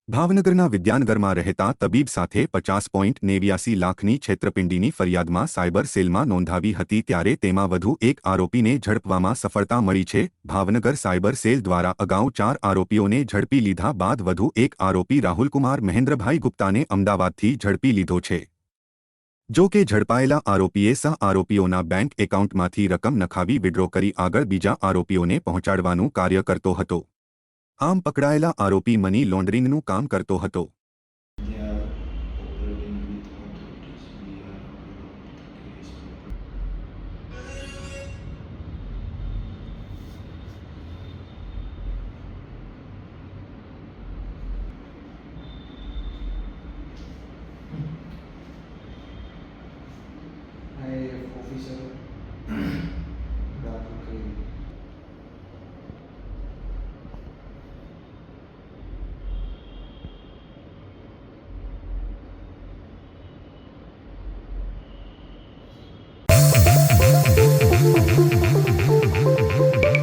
ભાવનગરના વિદ્યાનગરમાં રહેતા તબીબ સાથે 50.89 લાખની છેતરપિંડીની ફરિયાદમાં સાયબર સેલમાં નોંધાવી હતી ત્યારે તેમાં વધુ એક આરોપીને ઝડપવામાં સફળતા મળી છે। ભાવનગર સાયબર સેલ દ્વારા અગાઉ 4 આરોપીઓને ઝડપી લીધા બાદ વધુ એક આરોપી રાહુલકુમાર મહેન્દ્રભાઈ ગુપ્તાને અમદાવાદથી ઝડપી લીધો છે। જો કે ઝડપાયેલા આરોપીએ સહ આરોપીઓના બેંક એકાઉન્ટમાંથી રકમ નખાવી વિડ્રો કરી આગળ બીજા આરોપીઓને પહોંચાડવાનું કાર્ય કરતો હતો। આમ પકડાયેલા આરોપી મની લોન્ડરિંગનું કામ કરતો હતો।